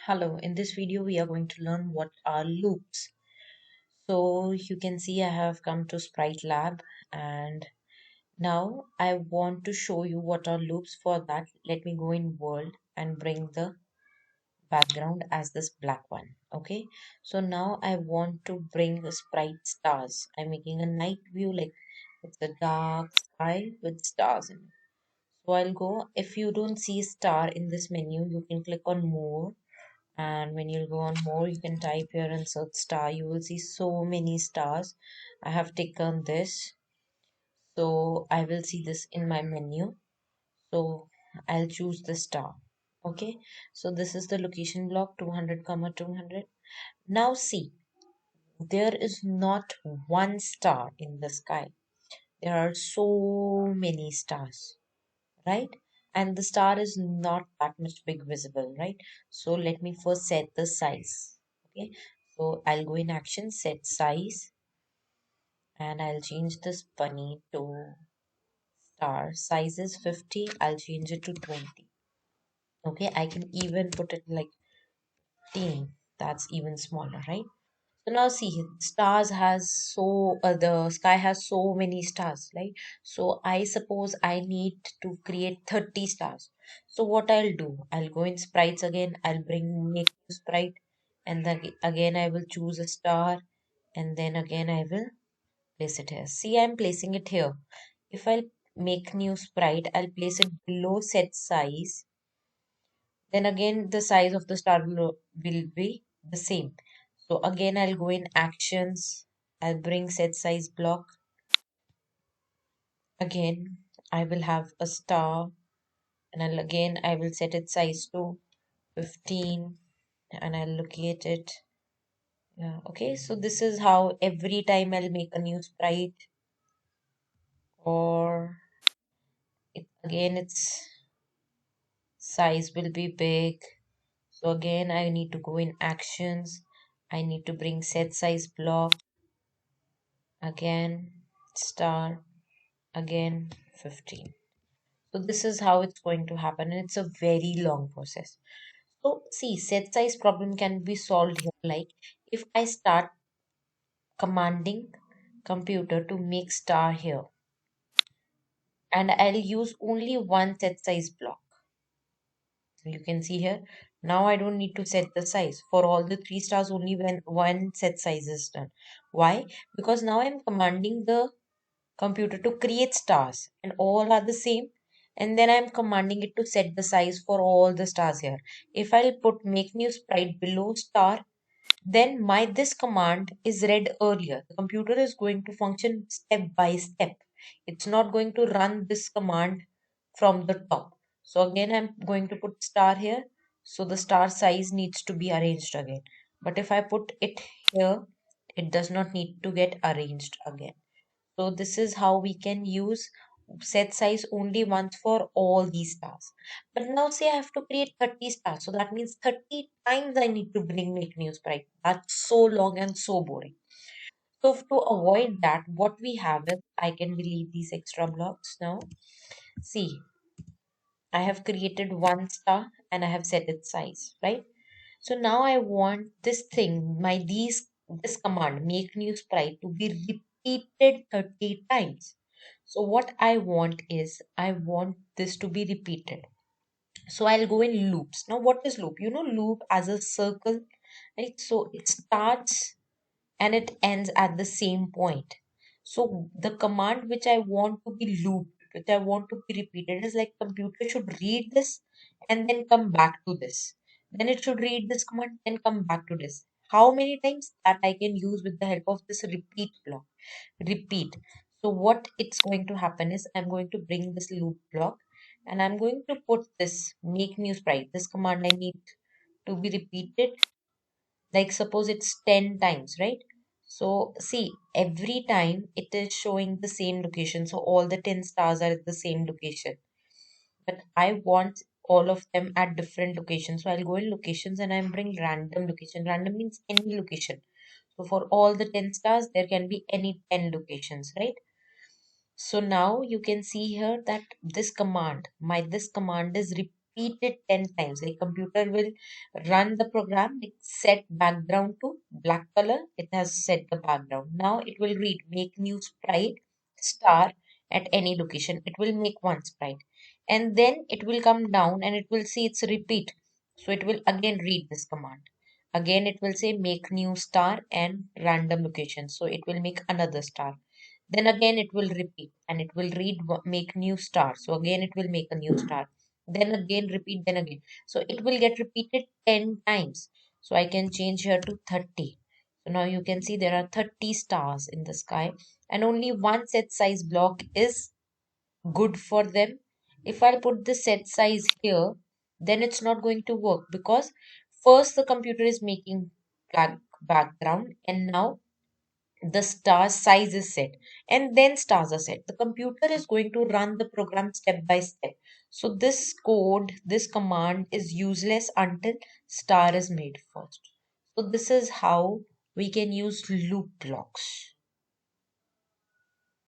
Hello, in this video we are going to learn what are loops. So you can see I have come to Sprite Lab and now I want to show you what are loops. For that, let me go in world and bring the background as this black one. Okay, so now I want to bring the Sprite stars. I'm making a night view, like it's a dark sky with stars in it. So I'll go, if you don't see star in this menu, you can click on more, and when you go on more you can type here and search star. You will see so many stars. I have taken this, so I will see this in my menu. So I'll choose the star. Okay, so this is the location block 200 comma 200. Now see, there is not one star in the sky. There are so many stars, right? And the star is not that much big visible, right? So let me first set the size. Okay, so I'll go in action, set size, and I'll change this bunny to star. Size is 50, I'll change it to 20. Okay, I can even put it like 10. That's even smaller, right? So now see, stars has the sky has so many stars, right? So I suppose I need to create 30 stars. So what I'll do, I'll go in sprites again, I'll make a sprite, and then again I will choose a star, and then again I will place it here. See, I'm placing it here. If I make new sprite, I'll place it below set size. Then again the size of the star will be the same. So again I'll go in actions, I'll bring set size block. Again I will have a star, and I will set its size to 15, and I'll locate it. Yeah, okay, so this is how every time I'll make a new sprite, or again its size will be big. So again I need to go in actions, I need to bring set size block, again star, again 15. So this is how it's going to happen, and it's a very long process. So see, set size problem can be solved here, like if I start commanding computer to make star here, and I'll use only one set size block. You can see here, now I don't need to set the size for all the three stars, only when one set size is done. Why? Because now I'm commanding the computer to create stars and all are the same, and then I'm commanding it to set the size for all the stars here. If I'll put make new sprite below star, then my this command is read earlier. The computer is going to function step by step. It's not going to run this command from the top. So again I'm going to put star here, so the star size needs to be arranged again. But if I put it here, it does not need to get arranged again. So this is how we can use set size only once for all these stars. But now say I have to create 30 stars. So that means 30 times I need to make new sprite. That's so long and so boring. So to avoid that, what we have is I can delete these extra blocks now. See, I have created one star and I have set its size, right? So now I want this thing, this command, make new sprite, to be repeated 30 times. So what I want is I want this to be repeated. So I'll go in loops. Now what is loop? You know loop as a circle, right? So it starts and it ends at the same point. So the command which I want to be looped, which I want to be repeated, is like computer should read this and then come back to this. Then it should read this command and come back to this. How many times that I can use with the help of this repeat block? Repeat. So what it's going to happen is I'm going to bring this loop block and I'm going to put this make new sprite. This command I need to be repeated, like suppose it's 10 times, right? So see, every time it is showing the same location, so all the 10 stars are at the same location, but I want all of them at different locations. So I'll go in locations and I'm bring random location. Random means any location. So for all the 10 stars there can be any 10 locations, right? So now you can see here that this command is repeat it 10 times. Like computer will run the program, like set background to black color. It has set the background. Now it will read make new sprite star at any location. It will make one sprite. And then it will come down and it will see it's repeat. So it will again read this command. Again, it will say make new star and random location. So it will make another star. Then again, it will repeat and it will read make new star. So again, it will make a new star. Then again, repeat, then again. So it will get repeated 10 times. So I can change here to 30. So now you can see there are 30 stars in the sky and only one set size block is good for them. If I put the set size here, then it's not going to work because first the computer is making black background and now the star size is set and then stars are set. The computer is going to run the program step by step. So this code, this command is useless until star is made first. So this is how we can use loop blocks.